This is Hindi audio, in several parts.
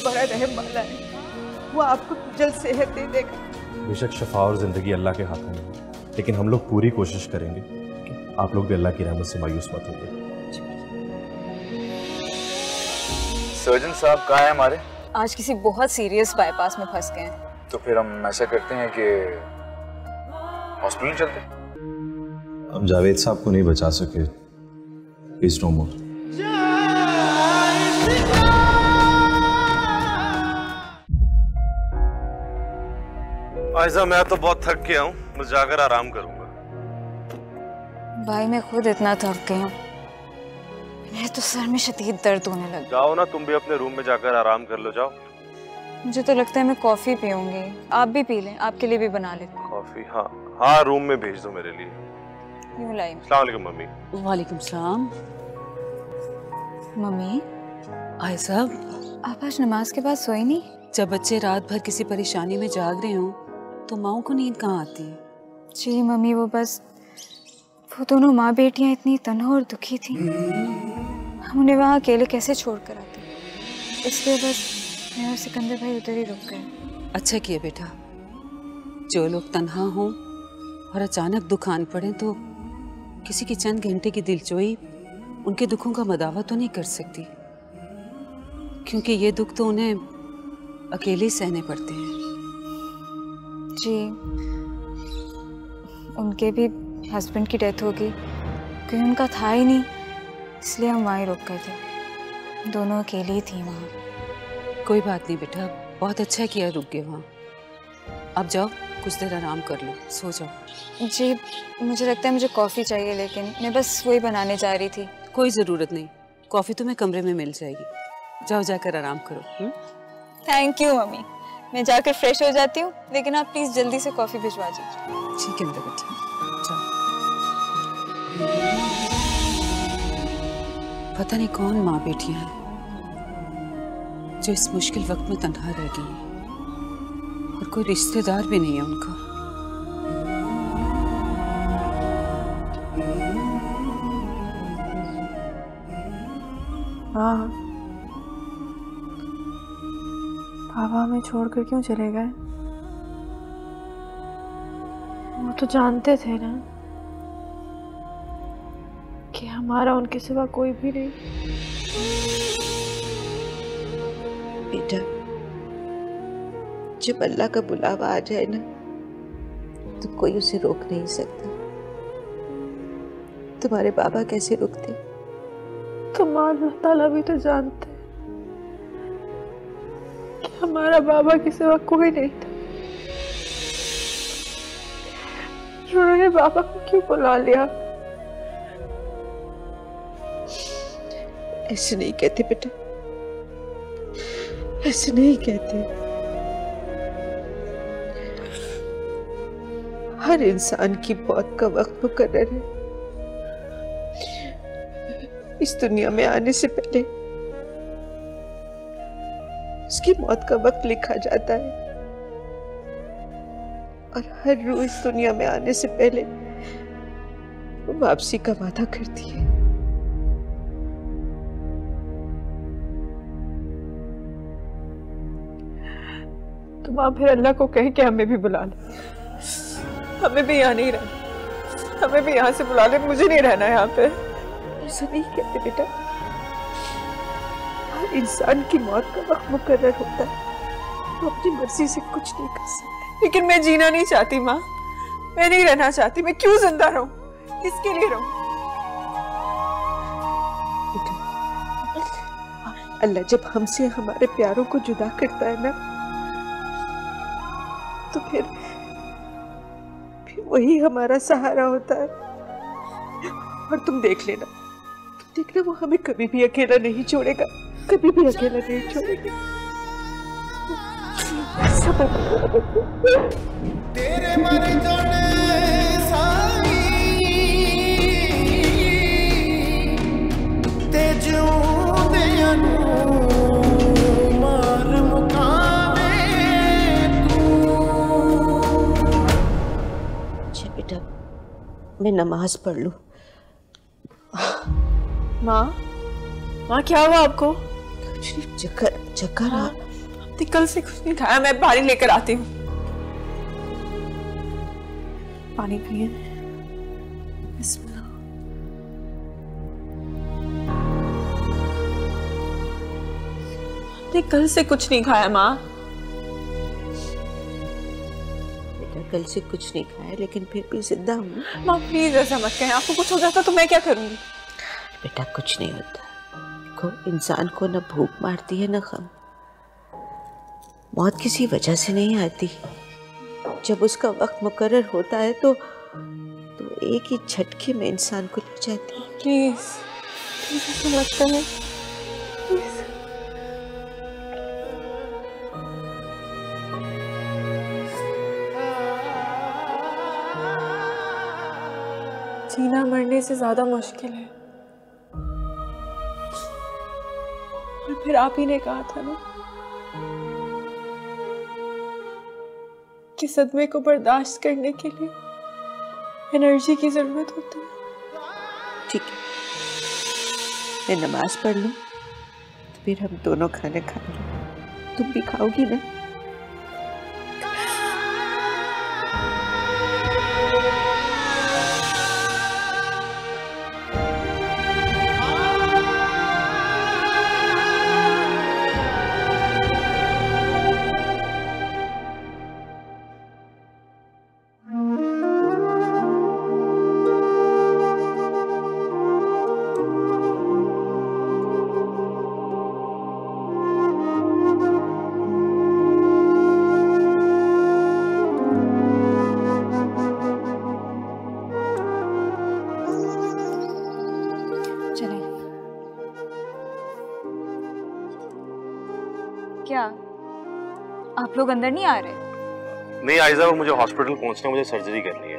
बड़ा रहम वाला है, वो आपको जल्द सेहत दे देगा। बेशक शफा और जिंदगी अल्लाह के हाथों में है, लेकिन हम लोग पूरी कोशिश करेंगे कि आप लोग भी अल्लाह की रहमत से मायूस मत होंगे। सर्जन साहब कहाँ है हमारे? आज किसी बहुत सीरियस बाईपास में फंस गए हैं। तो फिर हम ऐसा करते हैं कि हॉस्पिटल चलते हैं। हम जावेद साहब को नहीं बचा सके, प्लीज नो मोर। आयजा मैं तो बहुत थक गया हूँ, मैं जाकर आराम करूंगा। भाई मैं खुद इतना थक गई हूँ, मेरे तो सर में शदीद दर्द होने लगा। जाओ ना तुम भी अपने रूम में जाकर आराम कर लो, जाओ। मुझे तो लगता है मैं कॉफी पीऊंगी, आप भी पी लें, आपके लिए भी बना लेती हूँ। कॉफी? हाँ हाँ, रूम में भेज दो मेरे लिए। यूं लाई। अस्सलाम वालेकुम मम्मी। वालेकुम सलाम। मम्मी आए साहब, आप आज नमाज के बाद सोई नहीं? जब बच्चे रात भर किसी परेशानी में जाग रहे हों तो माओं को नींद कहाँ आती है? जी मम्मी, वो दोनों माँ बेटियाँ इतनी तन्हा और दुखी थी, हम उन्हें वहाँ अकेले कैसे छोड़ कर आते, इसलिए बस मैं और सिकंदर भाई उधर ही रुक गए। अच्छा किया बेटा, जो लोग तन्हा हों और अचानक दुख आन पड़े तो किसी की चंद घंटे की दिलजोई उनके दुखों का मदावा तो नहीं कर सकती, क्योंकि ये दुख तो उन्हें अकेले ही सहने पड़ते हैं। जी, उनके भी हस्बैंड की डेथ हो गई, कोई उनका था ही नहीं, इसलिए हम वहीं रुक गए थे, दोनों अकेली ही थी वहाँ। कोई बात नहीं बेटा, बहुत अच्छा किया रुक गए वहाँ। अब जाओ कुछ देर आराम कर लो, सो जाओ। जी मुझे लगता है मुझे कॉफ़ी चाहिए, लेकिन मैं बस वही बनाने जा रही थी। कोई ज़रूरत नहीं, कॉफ़ी तुम्हें कमरे में मिल जाएगी, जाओ जाकर आराम करो। थैंक यू मम्मी, मैं जाकर फ्रेश हो जाती हूँ, लेकिन आप प्लीज़ जल्दी से कॉफ़ी भिजवा दीजिए। ठीक है मेरा बेटा, जाओ। पता नहीं कौन माँ बेटियां हैं जो इस मुश्किल वक्त में तन्हा रह गई हैं और कोई रिश्तेदार भी नहीं है उनका। हाँ, पापा हमें छोड़कर क्यों चले गए? वो तो जानते थे ना कि हमारा उनके सिवा कोई भी नहीं। बेटा, जब अल्लाह का बुलावा आ जाए ना तो कोई उसे रोक नहीं सकता। तुम्हारे बाबा कैसे रुकते? तुम्हारा अल्लाह ताला भी तो जानते हैं कि हमारा बाबा के सिवा कोई नहीं था। उन्होंने बाबा को क्यों बुला लिया? ऐसे नहीं कहते बेटा, ऐसे नहीं कहते। हर इंसान की मौत का वक्त मुकर्रर है। इस दुनिया में आने से पहले उसकी मौत का वक्त लिखा जाता है और हर रूह इस दुनिया में आने से पहले वो वापसी का वादा करती है। तुम आप फिर अल्लाह को कह के हमें भी बुला ले, हमें भी यहाँ नहीं रहना, हमें भी यहाँ से बुला ले, मुझे नहीं रहना यहाँ पे। ऐसा नहीं कहते बेटा, हर इंसान की मौत का वक्त मुकर्रर होता है, वो अपनी मर्जी से कुछ नहीं कर सकते। लेकिन मैं जीना नहीं चाहती माँ, मैं नहीं रहना चाहती, मैं क्यों जिंदा रहूं, किसके लिए रहूं? अल्लाह जब हमसे हमारे प्यारों को जुदा करता है ना तो फिर वही हमारा सहारा होता है। और तुम देख लेना वो हमें कभी भी अकेला नहीं छोड़ेगा, कभी भी अकेला नहीं छोड़ेगा। तेरे मर जाने साई ते जिउंदे मार मुकावे तू। अच्छा बेटा, मैं नमाज पढ़ लूं। माँ, माँ क्या हुआ आपको? कुछ नहीं, चक्कर आ। हमने कल से कुछ नहीं खाया, मैं पानी लेकर आती हूँ। पानी पिए। बिस्मिल्लाह। हमने कल से कुछ नहीं खाया माँ। बेटा कल से कुछ नहीं खाया लेकिन फिर भी जिंदा हूँ। माँ प्लीज ऐसा मत कहें, आपको कुछ हो जाता तो मैं क्या करूँगी? बेटा कुछ नहीं होता, देखो इंसान को न भूख मारती है न गम। मौत किसी वजह से नहीं आती, जब उसका वक्त मुकर्रर होता है तो एक ही झटके में इंसान को ले जाती है। प्लीज ऐसा मत कहें, प्लीज। जीना मरने से ज्यादा मुश्किल है, और फिर आप ही ने कहा था ना कि सदमे को बर्दाश्त करने के लिए एनर्जी की जरूरत होती है। ठीक है, मैं नमाज पढ़ लूं तो फिर हम दोनों खाने खाएंगे। तुम भी खाओगी ना? क्या आप लोग अंदर नहीं आ रहे? नहीं आयजा, वो मुझे हॉस्पिटल पहुंचना, मुझे सर्जरी करनी है।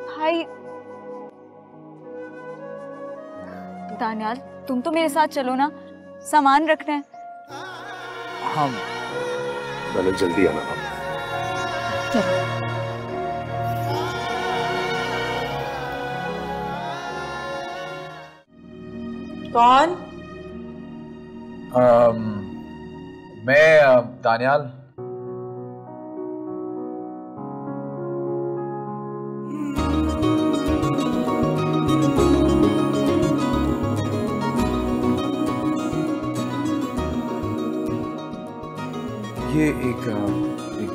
भाई दानियाल, तुम तो मेरे साथ चलो ना, सामान रखना है। हाँ मैंने जल्दी आना था। कौन? मैं दानियाल। ये एक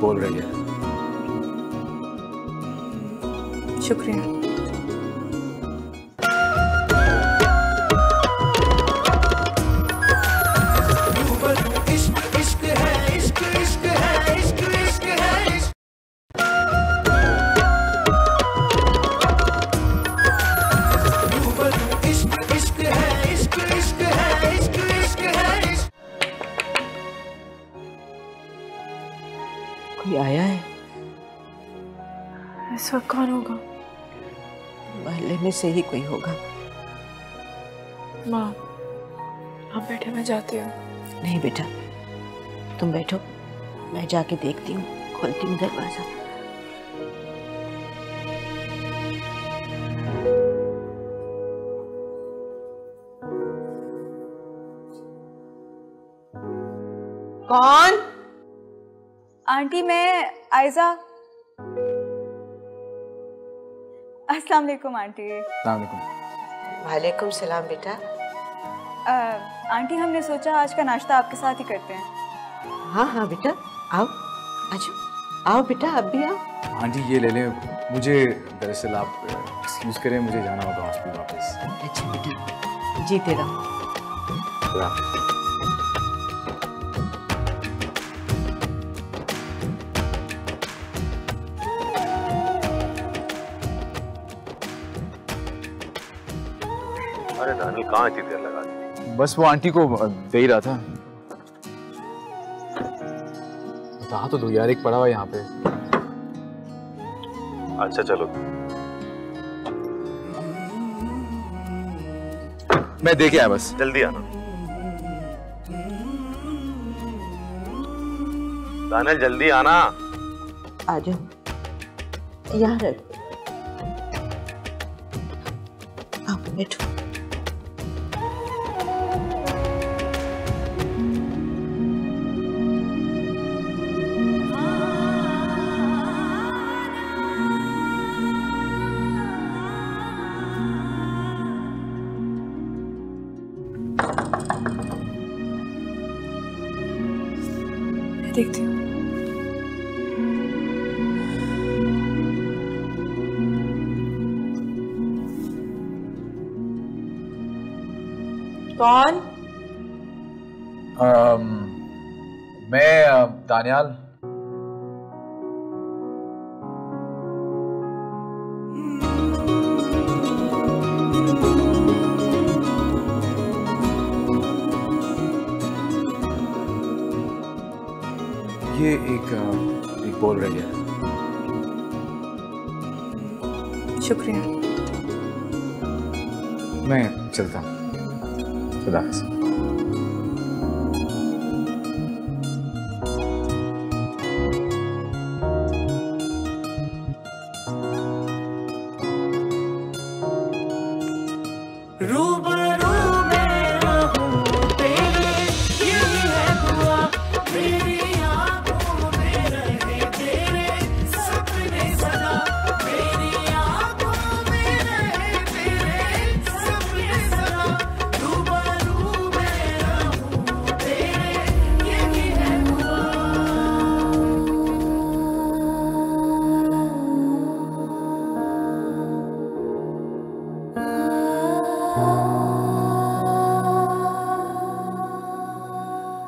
बोल रही है। शुक्रिया। कोई आया है? इस वक्त कौन होगा? मोहल्ले में से ही कोई होगा। माँ आप बैठे, मैं जाती हूँ। नहीं बेटा तुम बैठो, मैं जाके देखती हूँ, खोलती हूँ दरवाजा। कौन? आंटी मैं आयजा। अस्सलाम वालेकुम आंटी। वालेकुम सलाम बेटा। आंटी हमने सोचा आज का नाश्ता आपके साथ ही करते हैं। हाँ हाँ बेटा आओ, अच्छा आओ बेटा, आप भी आओ। आंटी ये ले लें, मुझे दरअसल आप एक्सक्यूज करें, मुझे जाना होगा हॉस्पिटल वापस। अच्छा बेटा जीते रहो। अरे दानियाल कहाँ इतनी देर लगा दी? बस वो आंटी को दे ही रहा था। बता तो दो यार, एक पड़ा हुआ यहाँ पे। अच्छा चलो, मैं दे के आया, बस जल्दी आना। दानियाल जल्दी आना। आ जाओ, यहाँ रख, आओ बैठो। देखती हूँ। कौन? मैं दानियाल। ये एक बोल रही है। शुक्रिया। मैं चलता हूँ। खुदा हाफ़िज़।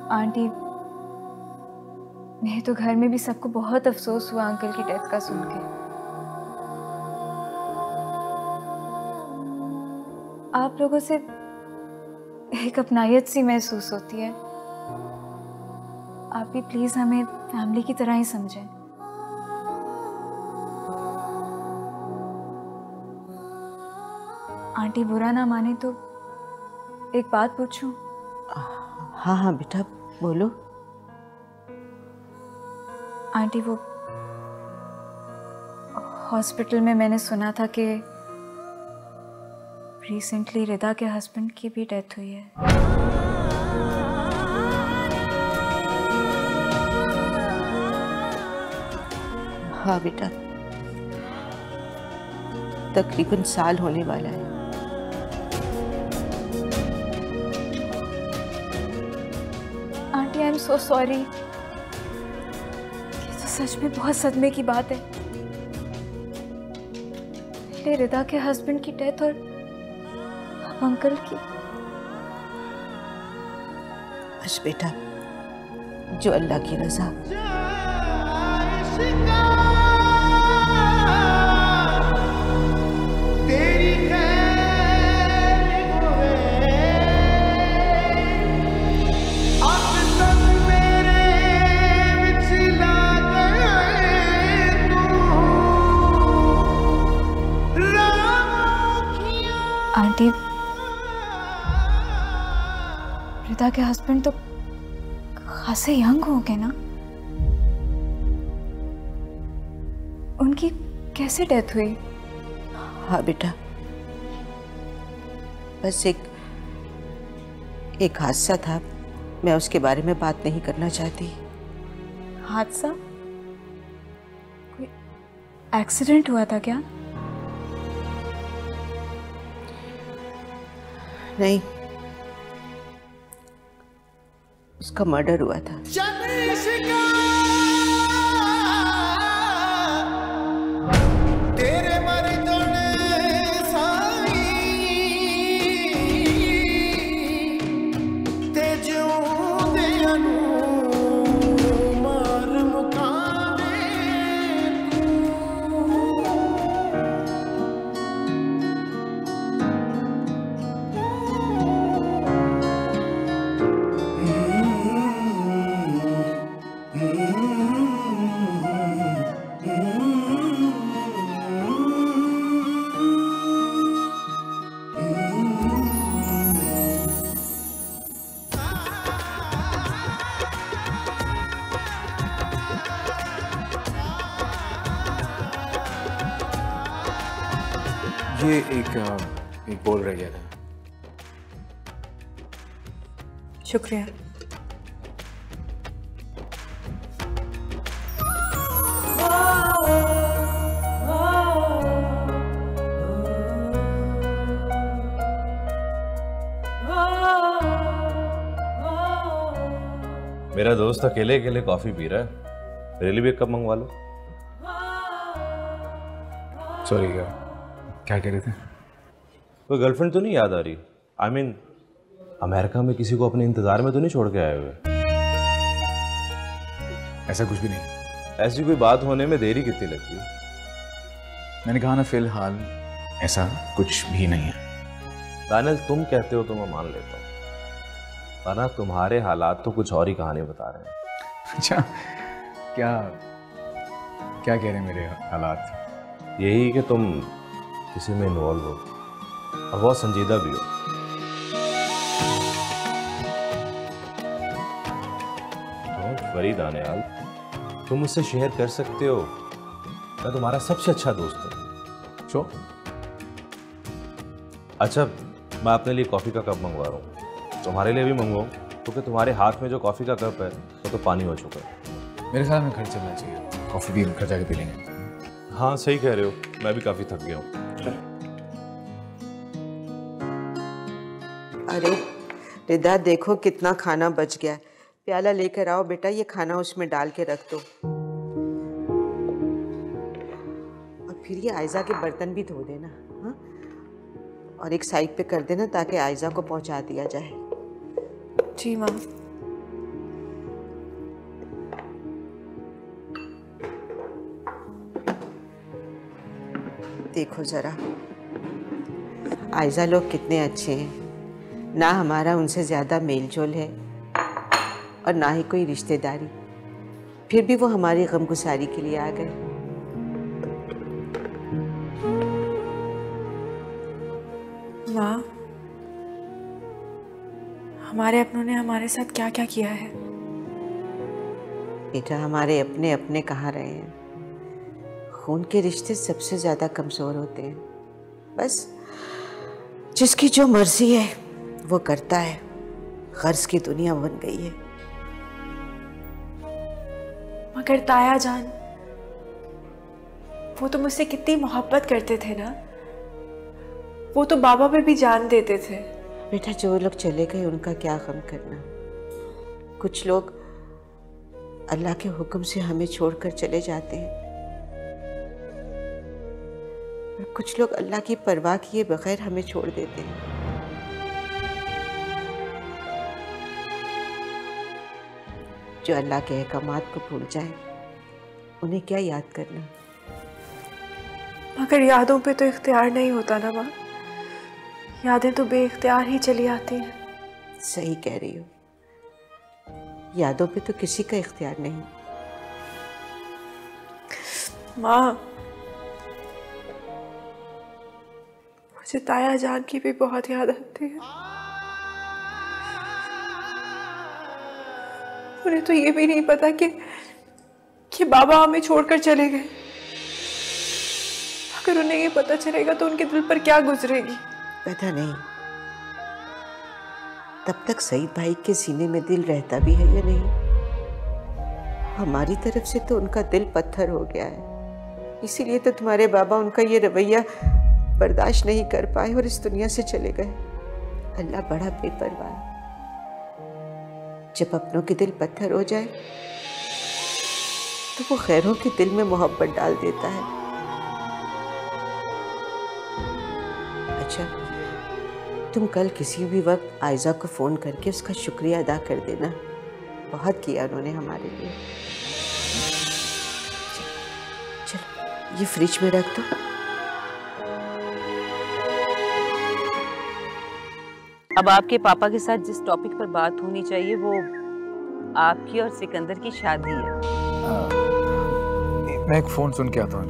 आंटी, मेरे तो घर में भी सबको बहुत अफसोस हुआ अंकल की डेथ का सुन के। आप लोगों से एक अपनायत सी महसूस होती है। आप भी प्लीज हमें फैमिली की तरह ही समझें। आंटी बुरा ना माने तो एक बात पूछूं? हाँ हाँ बेटा बोलो। आंटी, वो हॉस्पिटल में मैंने सुना था कि रिसेंटली रिदा के हस्बैंड की भी डेथ हुई है। हाँ बेटा, तकरीबन साल होने वाला है। Aunty, I am so sorry. ये तो सच में बहुत सदमे की बात है। पहले रिदा के हस्बैंड की डेथ और अब अंकल की। बस बेटा, जो अल्लाह की रजा। आंटी, रिदा के हस्बैंड तो खासे यंग हो गए ना? उनकी कैसे डेथ हुई? हाँ बेटा, बस एक हादसा था। मैं उसके बारे में बात नहीं करना चाहती। हादसा? कोई एक्सीडेंट हुआ था क्या? नहीं, उसका मर्डर हुआ था। ये एक बोल रह गया था। शुक्रिया। मेरा दोस्त अकेले अकेले कॉफी पी रहा है, मेरे लिए भी एक कप मंगवा लो। सॉरी, क्या कह रहे थे? कोई गर्लफ्रेंड तो नहीं याद आ रही? आई मीन अमेरिका में किसी को अपने इंतजार में तो नहीं छोड़ के आए हुए? ऐसा कुछ भी नहीं। ऐसी कोई बात होने में देरी कितनी लगती है? मैंने कहा ना, फिलहाल ऐसा कुछ भी नहीं है। दानियल, तुम कहते हो तो मैं मान लेता हूँ, वरना तुम्हारे हालात तो कुछ और ही कहानी बता रहे हैं। अच्छा, क्या क्या कह रहे हैं मेरे हालात? यही कि तुम किसी में इन्वॉल्व हो और बहुत संजीदा भी हो। डोंट वरी दानियल, तुम मुझसे शेयर कर सकते हो, मैं तुम्हारा सबसे अच्छा दोस्त हूँ। सो अच्छा, मैं अपने लिए कॉफ़ी का कप मंगवा रहा हूँ, तुम्हारे लिए भी मंगवाऊँ, क्योंकि तुम्हारे हाथ में जो कॉफ़ी का कप है वो तो पानी हो चुका है। मेरे ख्याल में घर चलना चाहिए, कॉफ़ी भी घर जाके पी लेंगे। हाँ सही कह रहे हो, मैं भी काफ़ी थक गया हूँ। अरे रिदा, देखो कितना खाना बच गया है। प्याला लेकर आओ बेटा, ये खाना उसमें डाल के रख दो। और फिर ये आयजा के बर्तन भी धो देना, हाँ? और एक साइड पे कर देना ताकि आयजा को पहुंचा दिया जाए। जी माँ। देखो जरा, आयजा लोग कितने अच्छे हैं, ना हमारा उनसे ज़्यादा मेलजोल है और ना ही कोई रिश्तेदारी, फिर भी वो हमारी गमगुसारी के लिए आ गए। माँ, हमारे अपनों ने हमारे साथ क्या क्या किया है? बेटा, हमारे अपने अपने कहाँ रहे हैं। खून के रिश्ते सबसे ज़्यादा कमज़ोर होते हैं। बस जिसकी जो मर्जी है वो करता है। गर्ज की दुनिया बन गई है। मगर ताया जान, वो तो मुझसे कितनी मोहब्बत करते थे ना, वो तो बाबा पे भी जान देते थे। बेटा, जो लोग चले गए उनका क्या गम करना। कुछ लोग अल्लाह के हुक्म से हमें छोड़कर चले जाते हैं और कुछ लोग अल्लाह की परवाह किए बगैर हमें छोड़ देते हैं। जो अल्लाह के अहकामात को भूल जाए उन्हें क्या याद करना। मगर यादों पे तो इख्तियार नहीं होता ना माँ, यादें तो बेइख्तियार ही चली आती हैं। सही कह रही हो, यादों पे तो किसी का इख्तियार नहीं। माँ, मुझे ताया जान की भी बहुत याद आती है। उन्हें तो ये भी नहीं पता कि बाबा हमें छोड़कर चले गए। अगर उन्हें ये पता चलेगा तो उनके दिल पर क्या गुजरेगी। पता नहीं तब तक सईद भाई के सीने में दिल रहता भी है या नहीं। हमारी तरफ से तो उनका दिल पत्थर हो गया है, इसीलिए तो तुम्हारे बाबा उनका ये रवैया बर्दाश्त नहीं कर पाए और इस दुनिया से चले गए। अल्लाह बड़ा बेपरवाह है। जब अपनों के दिल पत्थर हो जाए तो वो गैरों के दिल में मोहब्बत डाल देता है। अच्छा, तुम कल किसी भी वक्त आयजा को फ़ोन करके उसका शुक्रिया अदा कर देना। बहुत किया उन्होंने हमारे लिए। चलो ये फ्रिज में रख दो। अब आपके पापा के साथ जिस टॉपिक पर बात होनी चाहिए वो आपकी और सिकंदर की शादी है। मैं एक फ़ोन सुन के आता हूँ।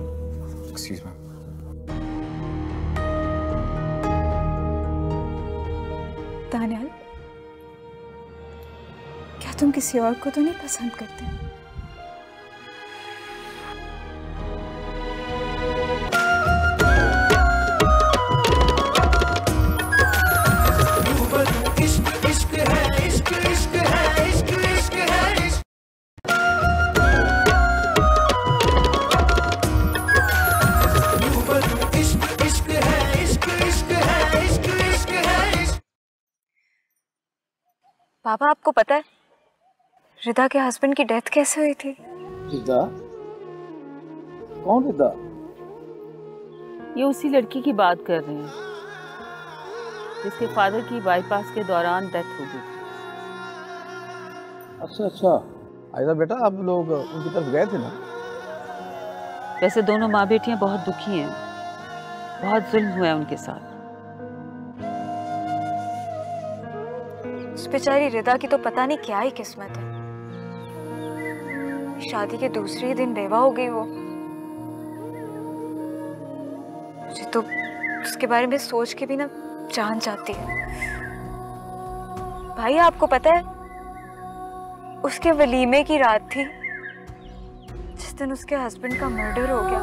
Excuse me. दानियल, क्या तुम किसी और को तो नहीं पसंद करते? पापा, आपको पता है रिदा के हस्बैंड की डेथ कैसे हुई थी? रिदा? कौन रिदा? ये उसी लड़की की बात कर रहे हैं जिसके फादर की बाईपास के दौरान डेथ हो गई थी। अच्छा, आयदा बेटा आप लोग उनकी तरफ गए थे ना? वैसे दोनों माँ बेटियां बहुत दुखी हैं, बहुत जुल्म हुआ है उनके साथ। उस बेचारी रिदा की तो पता नहीं क्या ही किस्मत है, शादी के दूसरे ही दिन बेवा हो गई वो। मुझे तो उसके बारे में सोच के भी ना जान जाती है। भाई आपको पता है उसके वलीमे की रात थी जिस दिन उसके हस्बैंड का मर्डर हो गया।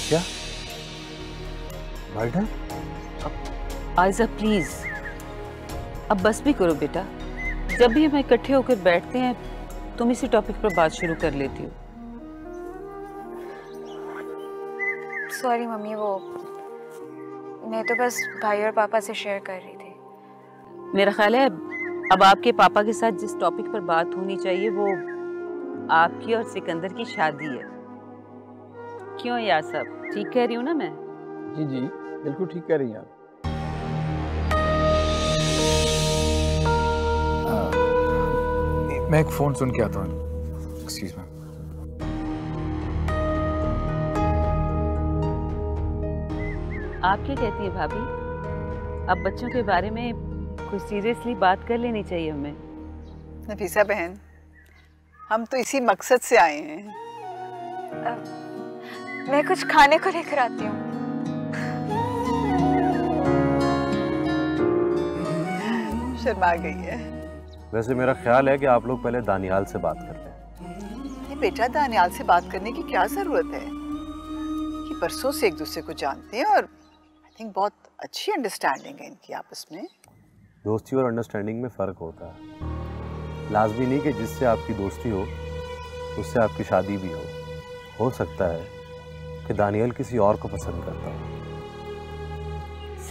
क्या मर्डर? आयजा प्लीज अब बस भी करो बेटा। जब भी हम इकट्ठे होकर बैठते हैं तुम इसी टॉपिक पर बात शुरू कर लेती हो। सॉरी मम्मी, वो मैं तो बस भाई और पापा से शेयर कर रही थी। मेरा ख्याल है अब आपके पापा के साथ जिस टॉपिक पर बात होनी चाहिए वो आपकी और सिकंदर की शादी है। क्यों यार साहब, ठीक कह रही हूँ ना मैं? जी जी बिल्कुल ठीक कह रही हैं आप। मैं एक फोन सुन के आता हूँ। Excuse me. आप क्या कहती है भाभी? अब बच्चों के बारे में कुछ सीरियसली बात कर लेनी चाहिए हमें। नफीसा बहन, हम तो इसी मकसद से आए हैं। मैं कुछ खाने को लेकर आती हूँ। शर्मा गई है। वैसे मेरा ख्याल है कि आप लोग पहले दानियाल से बात कर लें। ये बेटा, दानियाल से बात करने की क्या जरूरत है? ये बरसों से एक दूसरे को जानते हैं और आई थिंक बहुत अच्छी अंडरस्टैंडिंग है इनकी आपस में। दोस्ती और अंडरस्टैंडिंग में फ़र्क होता है। लाजमी नहीं कि जिससे आपकी दोस्ती हो उससे आपकी शादी भी हो सकता है कि दानियल किसी और को पसंद करता हो।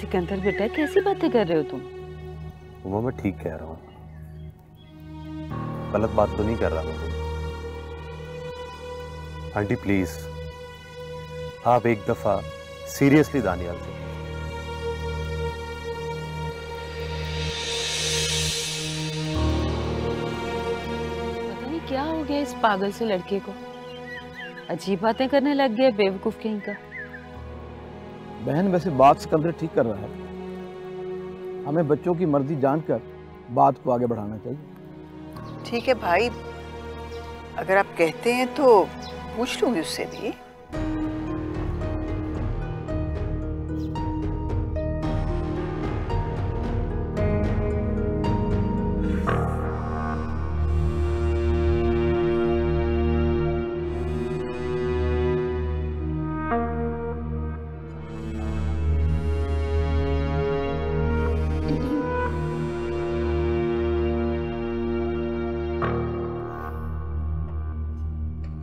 सिकंदर बेटा कैसी बातें कर रहे हो तुम? उमा मैं ठीक कह रहा हूँ, गलत बात तो नहीं कर रहा मैं। आंटी प्लीज आप एक दफा सीरियसली दानियाल से। पता नहीं क्या हो गया इस पागल से लड़के को, अजीब बातें करने लग गया बेवकूफ कहीं का। बहन वैसे बात सिकंदर ठीक कर रहा है, हमें बच्चों की मर्जी जानकर बात को आगे बढ़ाना चाहिए। ठीक है भाई, अगर आप कहते हैं तो पूछ लूंगी उससे भी।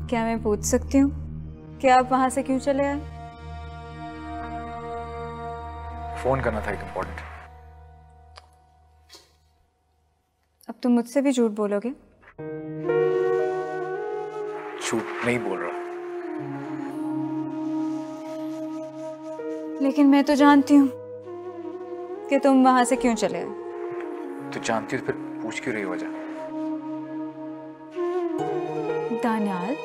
क्या मैं पूछ सकती हूँ कि आप वहां से क्यों चले आए? फोन करना था एक इम्पोर्टेंट। अब तुम मुझसे भी झूठ बोलोगे? झूठ नहीं बोल रहा। लेकिन मैं तो जानती हूँ कि तुम वहां से क्यों चले आए। तो जानती हो तो फिर पूछ क्यों रही हो वजह? दानियाल,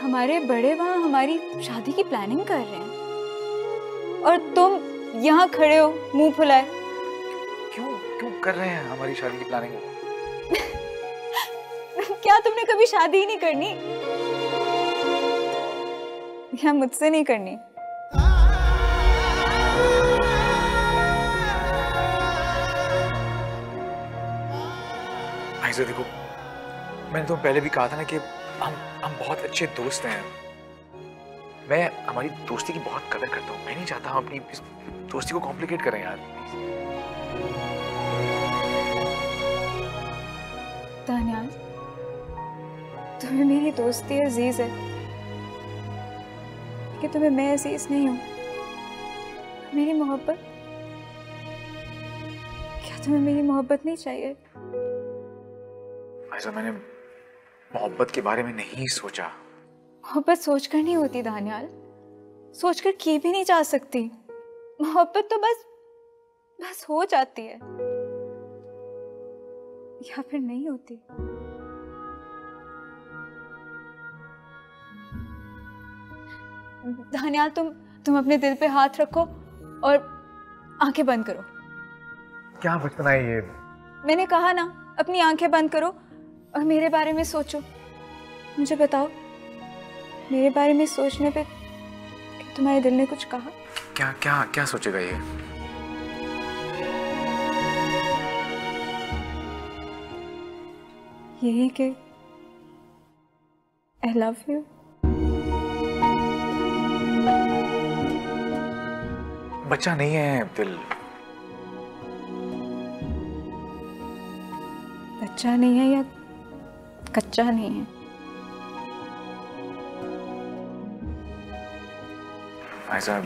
हमारे बड़े वहां हमारी शादी की प्लानिंग कर रहे हैं और तुम यहाँ खड़े हो मुंह फुलाए। क्यों क्यों कर रहे हैं हमारी शादी की प्लानिंग? क्या तुमने कभी शादी ही नहीं करनी या मुझसे नहीं करनी? आइज़ा देखो, मैंने तो पहले भी कहा था ना कि हम बहुत अच्छे दोस्त हैं। मैं हमारी दोस्ती की बहुत कदर करता हूँ। मैं नहीं चाहता हम अपनी इस दोस्ती को कॉम्प्लिकेट करें यार। दानियाल, तुम्हें मेरी दोस्ती अजीज है कि तुम्हें मैं अजीज नहीं हूँ। मेरी मोहब्बत, क्या तुम्हें मेरी मोहब्बत नहीं चाहिए? ऐसा मैंने मोहब्बत के बारे में नहीं सोचा। मोहब्बत सोचकर नहीं होती दानियाल, सोचकर की भी नहीं जा सकती। मोहब्बत तो बस हो जाती है या फिर नहीं होती। दानियाल तुम अपने दिल पे हाथ रखो और आंखें बंद करो। क्या बचपना है ये? मैंने कहा ना, अपनी आंखें बंद करो और मेरे बारे में सोचो। मुझे बताओ, मेरे बारे में सोचने पे तुम्हारे दिल ने कुछ कहा? क्या क्या क्या सोचेगा ये? यही कि आई लव यू। बच्चा नहीं है दिल। बच्चा नहीं है या कच्चा नहीं है? ऐसा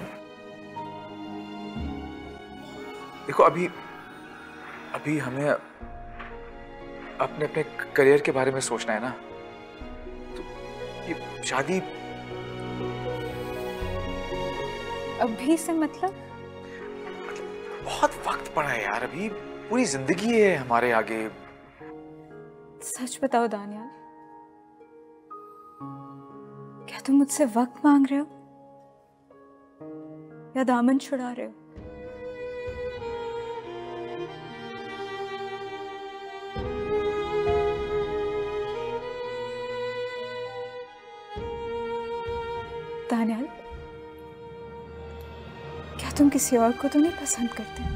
देखो, अभी हमें अपने अपने करियर के बारे में सोचना है ना। तो ये शादी अभी से मतलब बहुत वक्त पड़ा है यार, अभी पूरी जिंदगी है हमारे आगे। सच बताओ दानियाल, क्या तुम मुझसे वक्त मांग रहे हो या दामन छुड़ा रहे हो? दानियाल, क्या तुम किसी और को तो नहीं पसंद करते?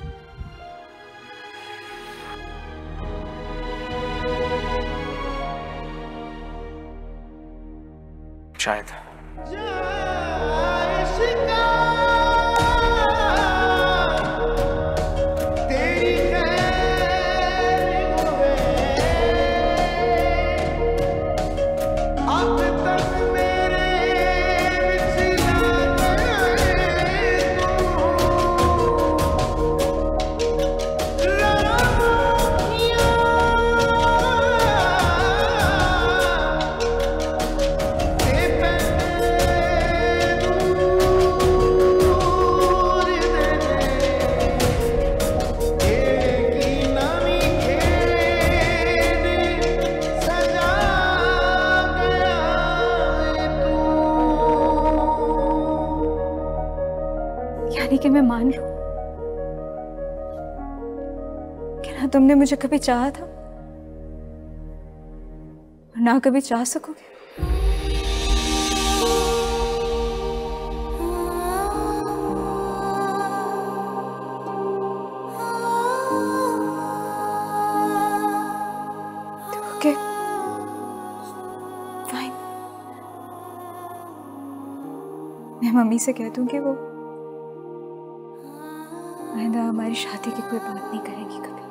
शायद। कि मैं मान लूं कि ना तुमने मुझे कभी चाहा था और ना कभी चाह सकोगे? Okay, fine. मैं मम्मी से कह दूंगी, वो आइंदा हमारी शादी की कोई बात नहीं करेगी कभी।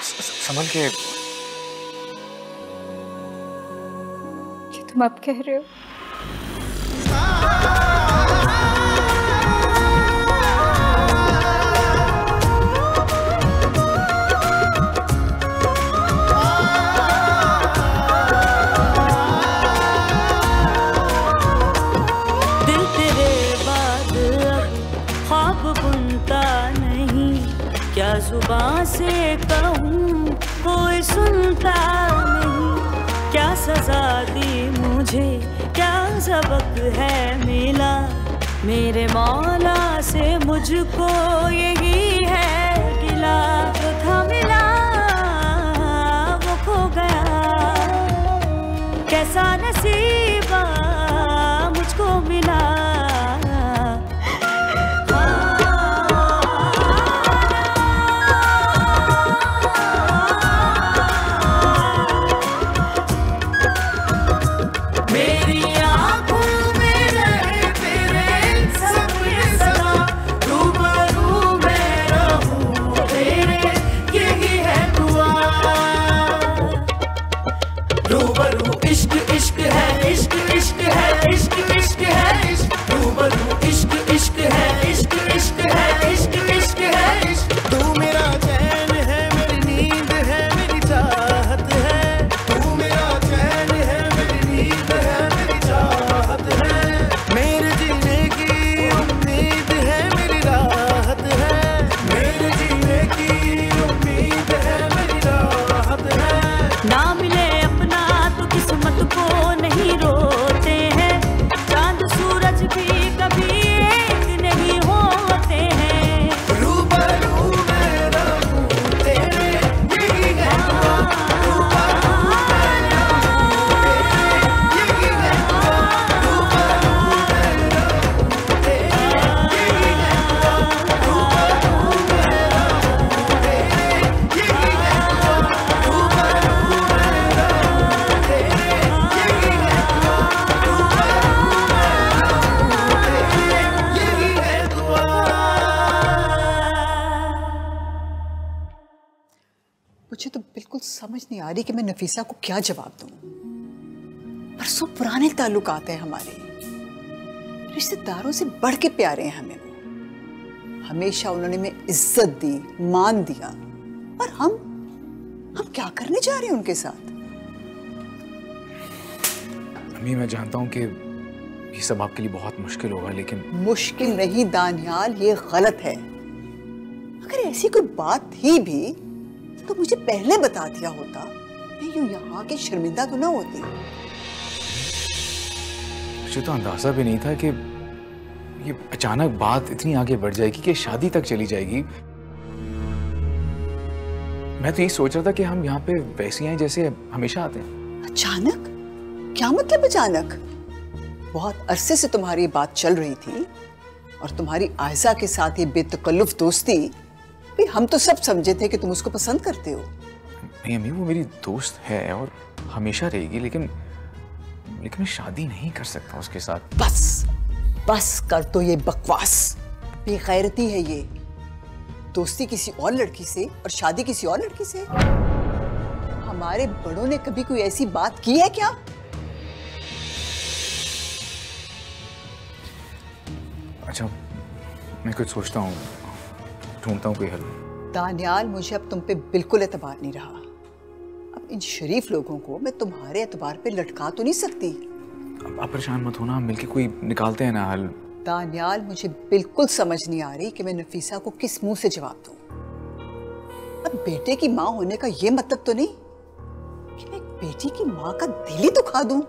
संभल के। ये तुम अब कह रहे हो? क्या जुबां से कहूँ कोई सुनता नहीं, क्या सजा दी मुझे, क्या सबक है मिला मेरे मौला से, मुझको यही है गिला। जो था मिला वो खो गया, कैसा नसीबा मुझको मिला। तेरे मुझे तो बिल्कुल समझ नहीं आ रही कि मैं नफीसा को क्या जवाब दूं। परसों पुराने ताल्लुकात हैं हमारे, रिश्तेदारों से बढ़ के प्यारे हैं हमें। हमेशा उन्होंने हमें इज्जत दी, मान दिया, और हम क्या करने जा रहे हैं उनके साथ? अम्मी मैं जानता हूँ कि ये सब आपके लिए बहुत मुश्किल होगा, लेकिन मुश्किल नहीं दानियाल, ये गलत है। अगर ऐसी कोई बात थी भी तो मुझे पहले बता दिया होता, मैं यूं यहाँ के शर्मिंदा तो ना होती। मुझे तो अंदाजा भी नहीं था कि ये अचानक बात इतनी आगे बढ़ जाएगी कि शादी तक चली जाएगी। मैं तो ये सोच रहा था कि हम यहाँ पे वैसे आए जैसे हमेशा आते हैं। अचानक? क्या मतलब अचानक? बहुत अरसे से तुम्हारी बात चल रही थी, और तुम्हारी आयशा के साथ ये बेतकल्लुफ दोस्ती भी हम तो सब समझे थे कि तुम उसको पसंद करते हो। नहीं अम्मी, वो मेरी दोस्त है और हमेशा रहेगी, लेकिन मैं शादी नहीं कर सकता उसके साथ। बस कर तो ये बकवास, बेगैरती है ये। दोस्ती किसी और लड़की से और शादी किसी और लड़की से? हमारे बड़ों ने कभी कोई ऐसी बात की है क्या? अच्छा, मैं कुछ सोचता हूँ, ढूंढता हूँ कोई हल। दानियाल, मुझे अब तुम पे बिल्कुल एतबार नहीं रहा। अब इन शरीफ लोगों को मैं तुम्हारे एतबार पे लटका तो नहीं सकती। आप परेशान मत होना, हम मिलके कोई निकालते हैं ना हल। दानियाल, मुझे बिल्कुल समझ नहीं आ रही कि मैं नफीसा को किस मुंह से जवाब दूं। अब बेटे की माँ होने का ये मतलब तो नहीं कि मैं एक बेटी की माँ का दिल ही दुखा दूं।